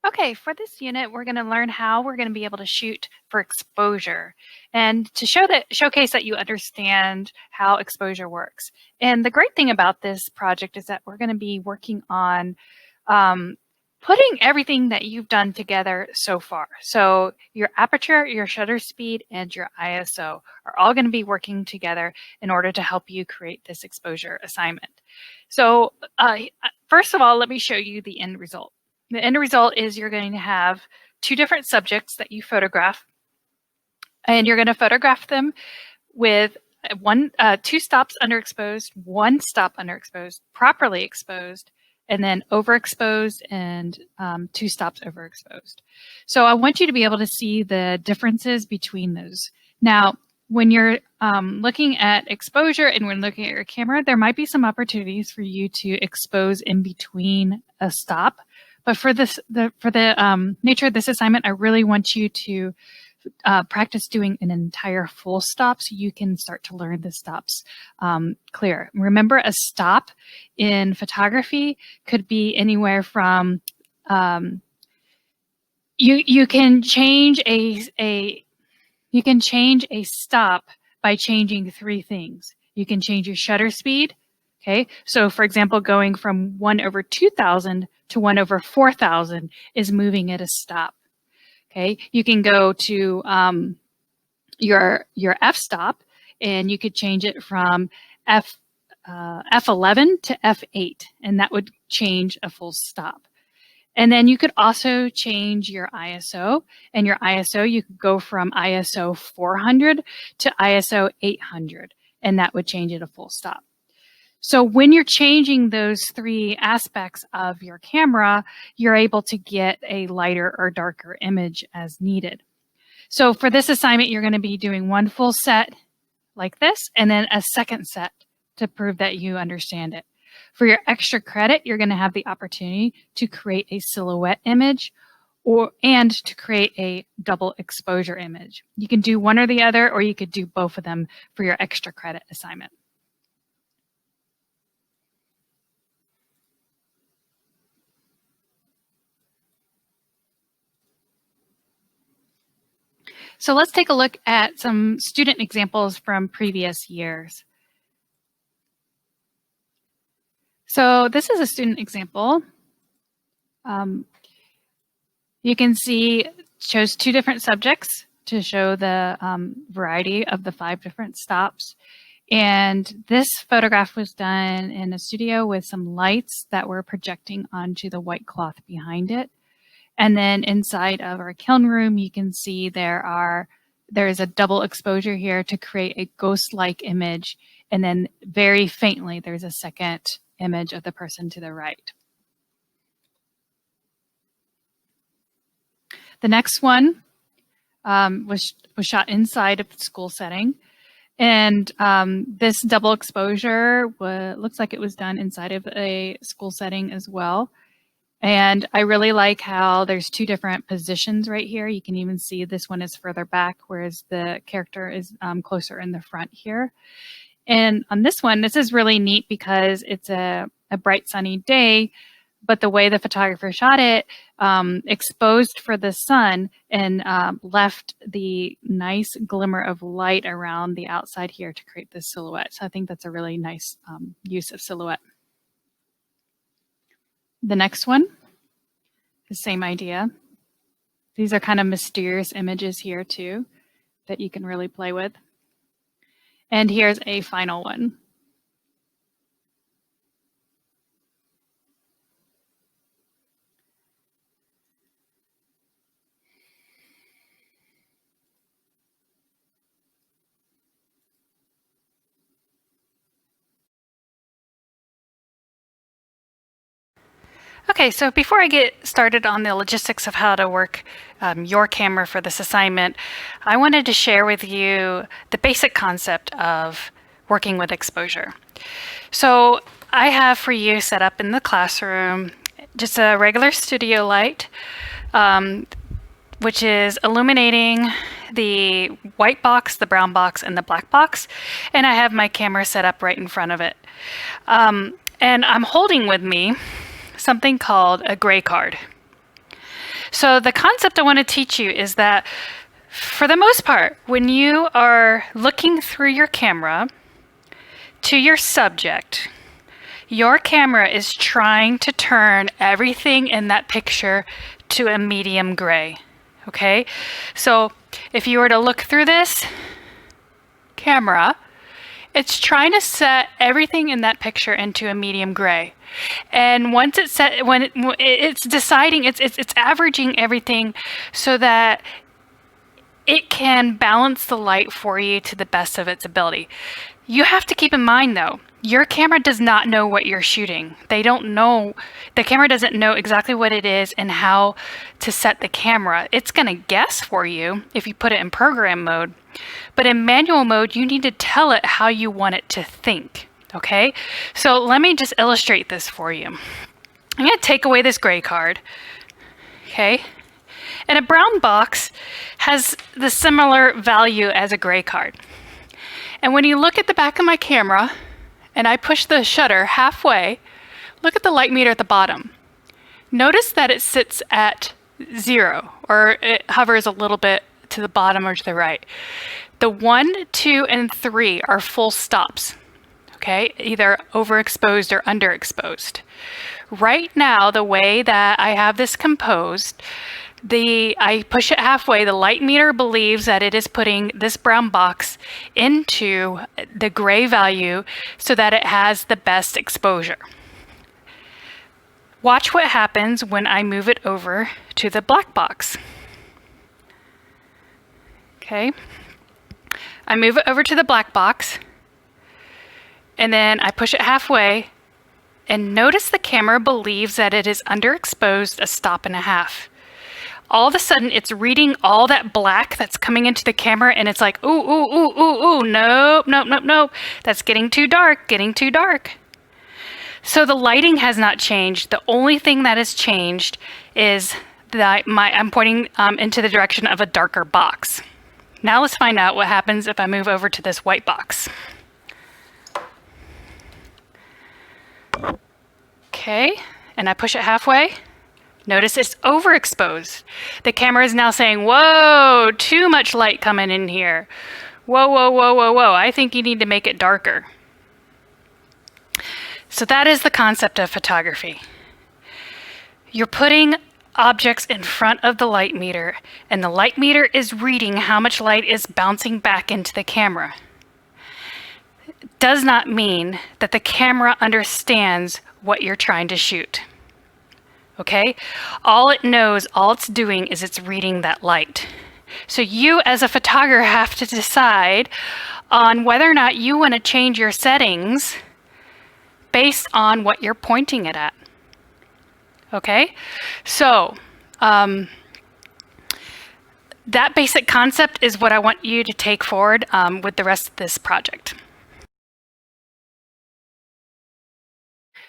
Okay, for this unit, we're going to learn how we're going to be able to shoot for exposure and to showcase that you understand how exposure works. And the great thing about this project is that we're going to be working on putting everything that you've done together so far. So your aperture, your shutter speed, and your ISO are all going to be working together in order to help you create this exposure assignment. So first of all, let me show you the end result. The end result is you're going to have two different subjects that you photograph, and you're going to photograph them with two stops underexposed, one stop underexposed, properly exposed, and then overexposed, and two stops overexposed. So I want you to be able to see the differences between those. Now, when you're looking at exposure and when looking at your camera, there might be some opportunities for you to expose in between a stop. But for the nature of this assignment, I really want you to practice doing an entire full stop so you can start to learn the stops clear. Remember, a stop in photography could be anywhere from you can change a stop by changing three things. You can change your shutter speed. Okay, so for example, going from 1/2000 to 1/4000 is moving at a stop. Okay, you can go to your f-stop, and you could change it from F11 to F8, and that would change a full stop. And then you could also change your ISO, and your ISO, you could go from ISO 400 to ISO 800, and that would change it a full stop. So when you're changing those three aspects of your camera, you're able to get a lighter or darker image as needed. So for this assignment, you're going to be doing one full set like this, and then a second set to prove that you understand it. For your extra credit, you're going to have the opportunity to create a silhouette image and to create a double exposure image. You can do one or the other, or you could do both of them for your extra credit assignment. So let's take a look at some student examples from previous years. So this is a student example. You can see it shows two different subjects to show the variety of the 5 different stops. And this photograph was done in a studio with some lights that were projecting onto the white cloth behind it. And then inside of our kiln room, you can see there is a double exposure here to create a ghost-like image. And then very faintly, there's a second image of the person to the right. The next one was shot inside of the school setting. And this double exposure looks like it was done inside of a school setting as well. And I really like how there's two different positions right here. You can even see this one is further back, whereas the character is closer in the front here. And on this one, this is really neat because it's a bright sunny day, but the way the photographer shot it, exposed for the sun and left the nice glimmer of light around the outside here to create this silhouette. So I think that's a really nice use of silhouette. The next one, the same idea. These are kind of mysterious images here too that you can really play with. And here's a final one. Okay, so before I get started on the logistics of how to work your camera for this assignment, I wanted to share with you the basic concept of working with exposure. So I have for you set up in the classroom just a regular studio light, which is illuminating the white box, the brown box, and the black box, and I have my camera set up right in front of it. And I'm holding with me something called a gray card. So the concept I want to teach you is that for the most part, when you are looking through your camera to your subject, your camera is trying to turn everything in that picture to a medium gray. Okay? So if you were to look through this camera, it's trying to set everything in that picture into a medium gray. And once it's set, when it's deciding, it's averaging everything so that it can balance the light for you to the best of its ability. You have to keep in mind though, your camera does not know what you're shooting. They don't know, the camera doesn't know exactly what it is and how to set the camera. It's going to guess for you if you put it in program mode. But in manual mode, you need to tell it how you want it to think. Okay? So let me just illustrate this for you. I'm going to take away this gray card. Okay? And a brown box has the similar value as a gray card. And when you look at the back of my camera, and I push the shutter halfway, look at the light meter at the bottom. Notice that it sits at 0, or it hovers a little bit to the bottom or to the right. The 1, 2, and 3 are full stops, okay? Either overexposed or underexposed. Right now, the way that I have this composed, I push it halfway, the light meter believes that it is putting this brown box into the gray value so that it has the best exposure. Watch what happens when I move it over to the black box. Okay. I move it over to the black box, and then I push it halfway, and notice the camera believes that it is underexposed a stop and a half. All of a sudden, it's reading all that black that's coming into the camera, and it's like, ooh, ooh, ooh, ooh, ooh, nope, nope, nope, nope. That's getting too dark, getting too dark. So the lighting has not changed. The only thing that has changed is that I'm pointing into the direction of a darker box. Now let's find out what happens if I move over to this white box. Okay, and I push it halfway. Notice it's overexposed. The camera is now saying, whoa, too much light coming in here. Whoa, whoa, whoa, whoa, whoa. I think you need to make it darker. So that is the concept of photography. You're putting objects in front of the light meter, and the light meter is reading how much light is bouncing back into the camera. It does not mean that the camera understands what you're trying to shoot. Okay? All it knows, all it's doing is it's reading that light. So you as a photographer have to decide on whether or not you want to change your settings based on what you're pointing it at. Okay? So, that basic concept is what I want you to take forward with the rest of this project.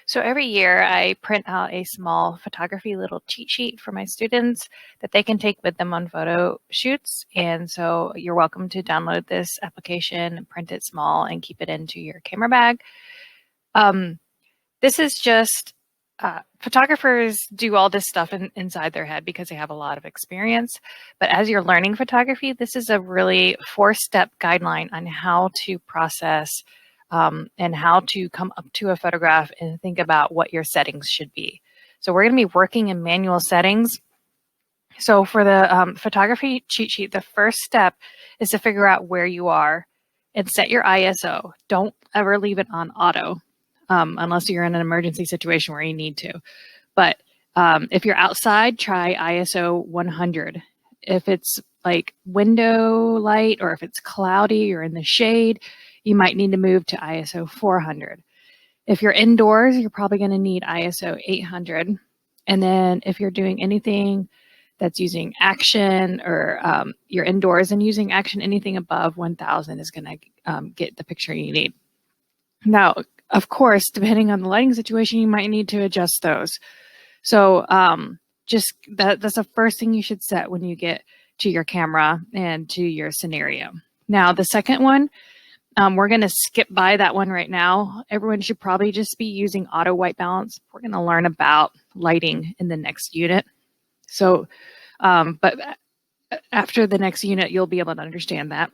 So every year I print out a small photography little cheat sheet for my students that they can take with them on photo shoots. And so you're welcome to download this application, print it small, and keep it into your camera bag. This is just, photographers do all this stuff inside their head because they have a lot of experience. But as you're learning photography, this is a really 4-step guideline on how to process and how to come up to a photograph and think about what your settings should be. So we're going to be working in manual settings. So for the photography cheat sheet, the first step is to figure out where you are and set your ISO. Don't ever leave it on auto unless you're in an emergency situation where you need to. But if you're outside, try ISO 100. If it's like window light or if it's cloudy or in the shade, you might need to move to ISO 400. If you're indoors, you're probably going to need ISO 800. And then if you're doing anything that's using action or you're indoors and using action, anything above 1000 is going to get the picture you need. Now, of course, depending on the lighting situation, you might need to adjust those. So just that's the first thing you should set when you get to your camera and to your scenario. Now, the second one, we're going to skip by that one right now. Everyone should probably just be using auto white balance. We're going to learn about lighting in the next unit. So, but after the next unit, you'll be able to understand that.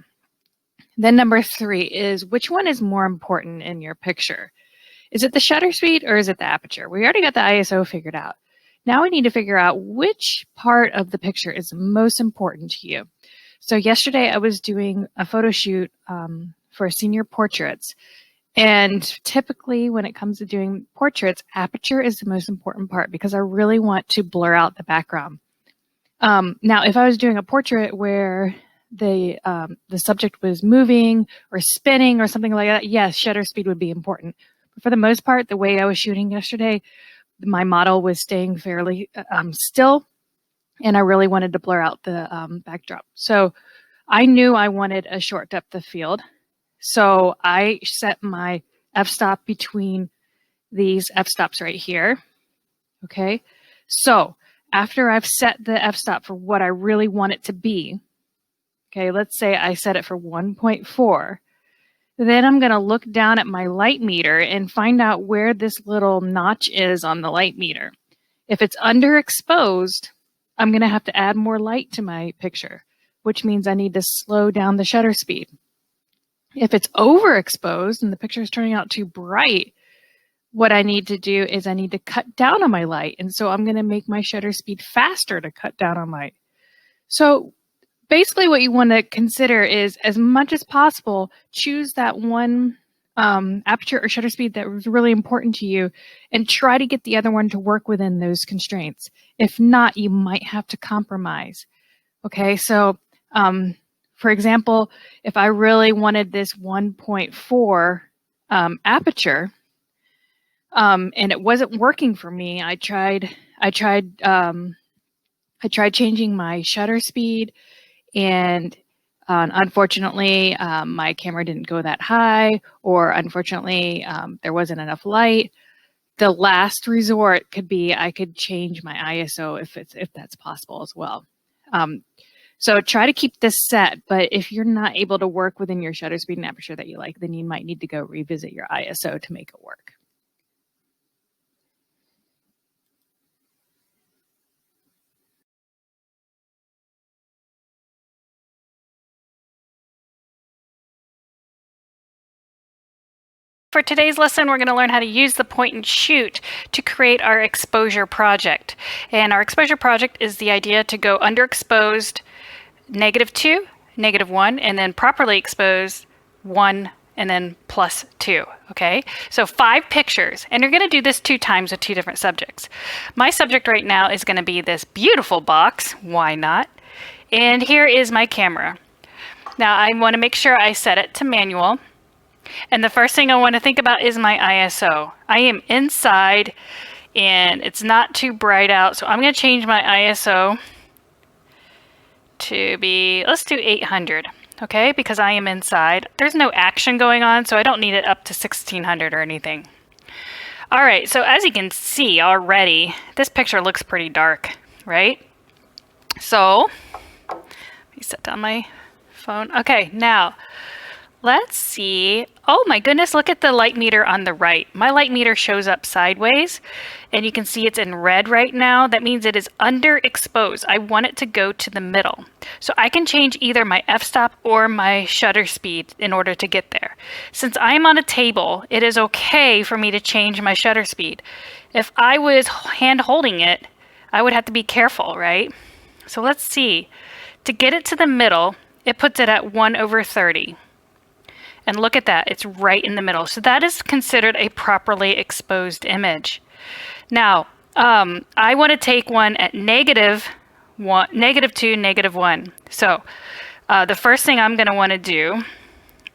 Then number 3 is, which one is more important in your picture? Is it the shutter speed or is it the aperture? We already got the ISO figured out. Now we need to figure out which part of the picture is most important to you. So yesterday I was doing a photo shoot for senior portraits. And typically when it comes to doing portraits, aperture is the most important part because I really want to blur out the background. Now, if I was doing a portrait where the subject was moving or spinning or something like that, yes, shutter speed would be important. But for the most part, the way I was shooting yesterday, my model was staying fairly still, and I really wanted to blur out the backdrop. So I knew I wanted a short depth of field. So I set my f-stop between these f-stops right here. Okay. So after I've set the f-stop for what I really want it to be, okay, let's say I set it for 1.4. Then I'm going to look down at my light meter and find out where this little notch is on the light meter. If it's underexposed, I'm going to have to add more light to my picture, which means I need to slow down the shutter speed. If it's overexposed and the picture is turning out too bright, what I need to do is I need to cut down on my light. And so I'm going to make my shutter speed faster to cut down on light. So basically what you want to consider is, as much as possible, choose that one aperture or shutter speed that was really important to you and try to get the other one to work within those constraints. If not, you might have to compromise. Okay, so for example, if I really wanted this 1.4 aperture and it wasn't working for me, I tried changing my shutter speed, and unfortunately, my camera didn't go that high, or unfortunately, there wasn't enough light. The last resort could be I could change my ISO if that's possible as well. So try to keep this set, but if you're not able to work within your shutter speed and aperture that you like, then you might need to go revisit your ISO to make it work. For today's lesson, we're going to learn how to use the point and shoot to create our exposure project. And our exposure project is the idea to go underexposed -2, -1, and then properly exposed 1, and then +2. Okay, so 5 pictures, and you're going to do this 2 times with 2 different subjects. My subject right now is going to be this beautiful box. Why not? And here is my camera. Now I want to make sure I set it to manual. And the first thing I want to think about is my ISO. I am inside and it's not too bright out, so I'm going to change my ISO to be, let's do 800, okay? Because I am inside. There's no action going on, so I don't need it up to 1600 or anything. All right, so as you can see already, this picture looks pretty dark, right? So, let me set down my phone. Okay, now, let's see. Oh my goodness, look at the light meter on the right. My light meter shows up sideways, and you can see it's in red right now. That means it is underexposed. I want it to go to the middle. So I can change either my f-stop or my shutter speed in order to get there. Since I'm on a table, it is okay for me to change my shutter speed. If I was hand holding it, I would have to be careful, right? So let's see. To get it to the middle, it puts it at 1/30. And look at that, it's right in the middle. So that is considered a properly exposed image. Now, I want to take one at -2, -1. So the first thing I'm going to want to do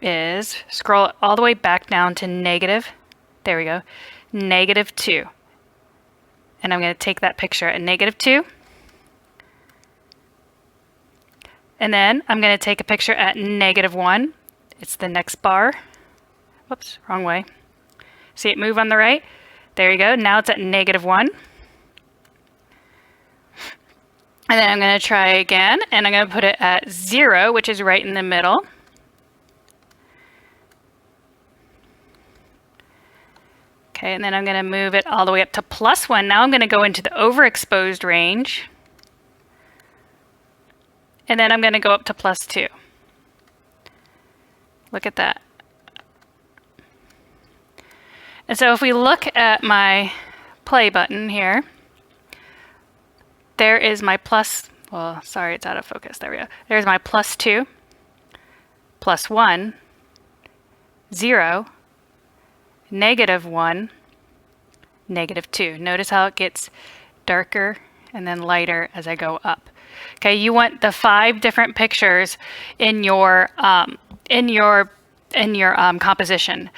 is scroll all the way back down to there we go, -2. And I'm going to take that picture at -2. And then I'm going to take a picture at -1. It's the next bar. Whoops, wrong way. See it move on the right? There you go. Now it's at -1. And then I'm going to try again, and I'm going to put it at 0, which is right in the middle. Okay, and then I'm going to move it all the way up to +1. Now I'm going to go into the overexposed range. And then I'm going to go up to +2. Look at that. And so if we look at my play button here, there is my well, sorry, it's out of focus. There we go. There's my +2, +1, 0, -1, -2. Notice how it gets darker and then lighter as I go up. Okay, you want the 5 different pictures in your composition,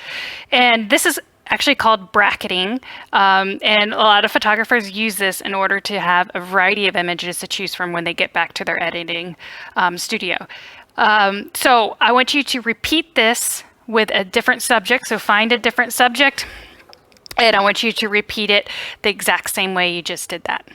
and this is actually called bracketing, and a lot of photographers use this in order to have a variety of images to choose from when they get back to their editing studio. So I want you to repeat this with a different subject. So find a different subject, and I want you to repeat it the exact same way you just did that.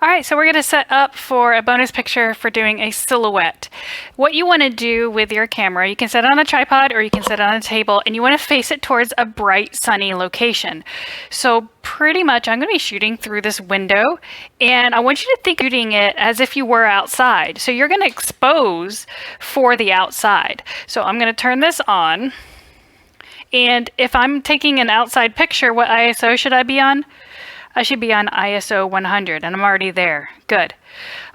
All right, so we're going to set up for a bonus picture for doing a silhouette. What you want to do with your camera, you can set it on a tripod or you can set it on a table, and you want to face it towards a bright, sunny location. So pretty much I'm going to be shooting through this window, and I want you to think of shooting it as if you were outside. So you're going to expose for the outside. So I'm going to turn this on, and if I'm taking an outside picture, what ISO should I be on? I should be on ISO 100, and I'm already there. Good.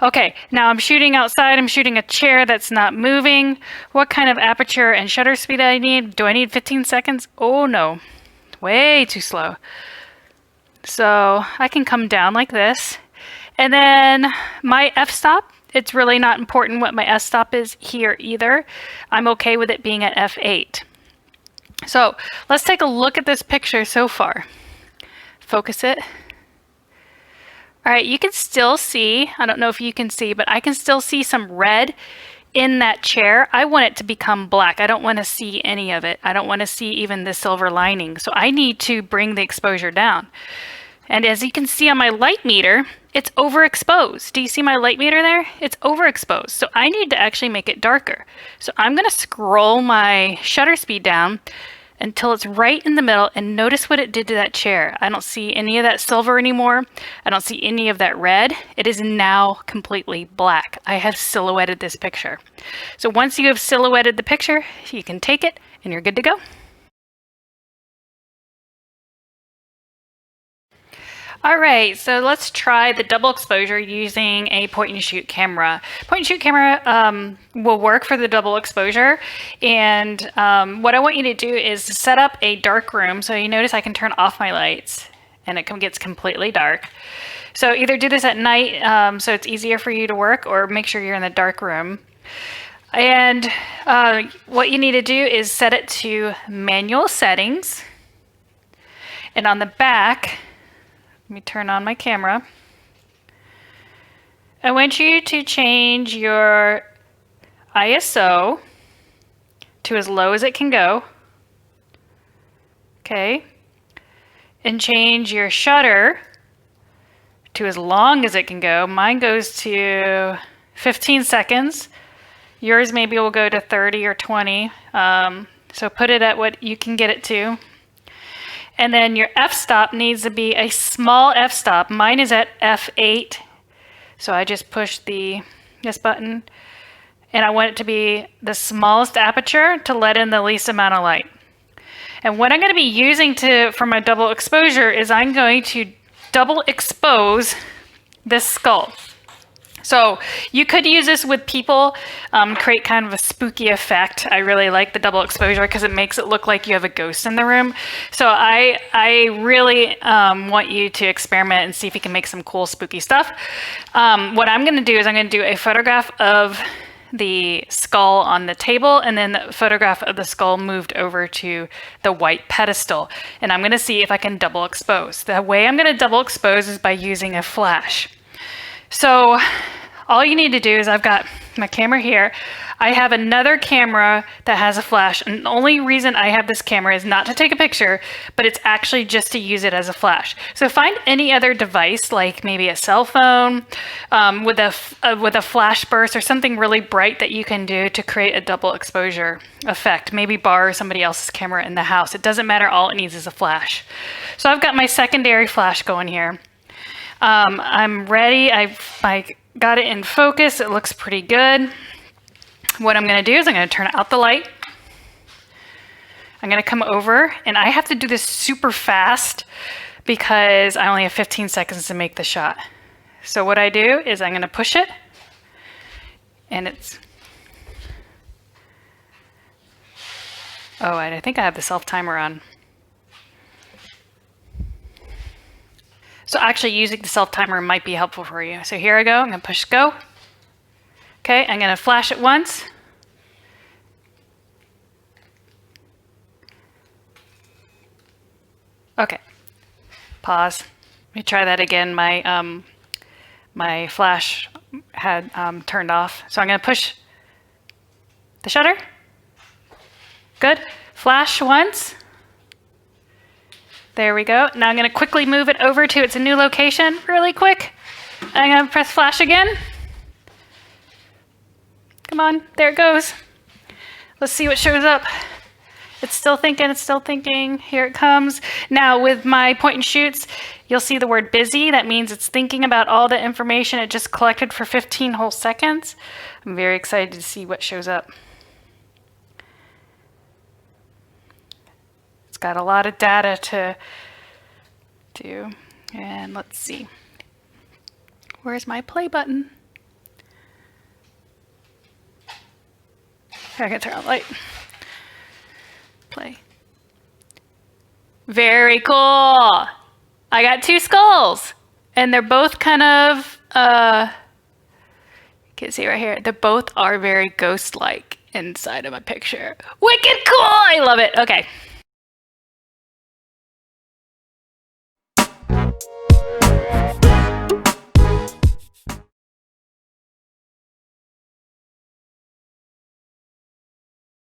Okay, now I'm shooting outside. I'm shooting a chair that's not moving. What kind of aperture and shutter speed do I need? Do I need 15 seconds? Oh no, way too slow. So I can come down like this. And then my f-stop, it's really not important what my f-stop is here either. I'm okay with it being at f8. So let's take a look at this picture so far. Focus it. All right, you can still see, I don't know if you can see, but I can still see some red in that chair. I want it to become black. I don't want to see any of it. I don't want to see even the silver lining. So I need to bring the exposure down. And as you can see on my light meter, it's overexposed. Do you see my light meter there? It's overexposed. So I need to actually make it darker. So I'm going to scroll my shutter speed down until it's right in the middle, and notice what it did to that chair. I don't see any of that silver anymore. I don't see any of that red. It is now completely black. I have silhouetted this picture. So once you have silhouetted the picture, you can take it and you're good to go. All right, so let's try the double exposure using a point and shoot camera. Point and shoot camera will work for the double exposure. And what I want you to do is set up a dark room. So you notice I can turn off my lights and it gets completely dark. So either do this at night so it's easier for you to work, or make sure you're in the dark room. And what you need to do is set it to manual settings. And on the back, let me turn on my camera. I want you to change your ISO to as low as it can go. Okay. And change your shutter to as long as it can go. Mine goes to 15 seconds. Yours maybe will go to 30 or 20. So put it at what you can get it to. And then your f-stop needs to be a small f-stop. Mine is at f8. So I just push this button, and I want it to be the smallest aperture to let in the least amount of light. And what I'm going to be using for my double exposure is I'm going to double expose this skull. So you could use this with people, create kind of a spooky effect. I really like the double exposure because it makes it look like you have a ghost in the room. So I really want you to experiment and see if you can make some cool spooky stuff. What I'm going to do is I'm going to do a photograph of the skull on the table, and then the photograph of the skull moved over to the white pedestal. And I'm going to see if I can double expose. The way I'm going to double expose is by using a flash. So all you need to do is, I've got my camera here. I have another camera that has a flash, and the only reason I have this camera is not to take a picture, but it's actually just to use it as a flash. So find any other device, like maybe a cell phone with a flash burst or something really bright that you can do to create a double exposure effect. Maybe borrow somebody else's camera in the house. It doesn't matter, all it needs is a flash. So I've got my secondary flash going here. I'm ready. I got it in focus. It looks pretty good. What I'm going to do is I'm going to turn out the light. I'm going to come over, and I have to do this super fast because I only have 15 seconds to make the shot. So what I do is I'm going to push it, and it's... Oh, and I think I have the self-timer on. So actually using the self-timer might be helpful for you. So here I go, I'm gonna push go. Okay, I'm gonna flash it once. Okay, pause. Let me try that again. My flash had turned off. So I'm gonna push the shutter. Good, flash once. There we go. Now I'm going to quickly move it over to its new location really quick. I'm going to press flash again. Come on, there it goes. Let's see what shows up. It's still thinking, it's still thinking. Here it comes. Now with my point and shoots, you'll see the word busy. That means it's thinking about all the information it just collected for 15 whole seconds. I'm very excited to see what shows up. It's got a lot of data to do. And let's see. Where's my play button? I can turn on the light. Play. Very cool. I got 2 skulls. And they're both kind of, you can see right here, they both are very ghost-like inside of a picture. Wicked cool! I love it. Okay.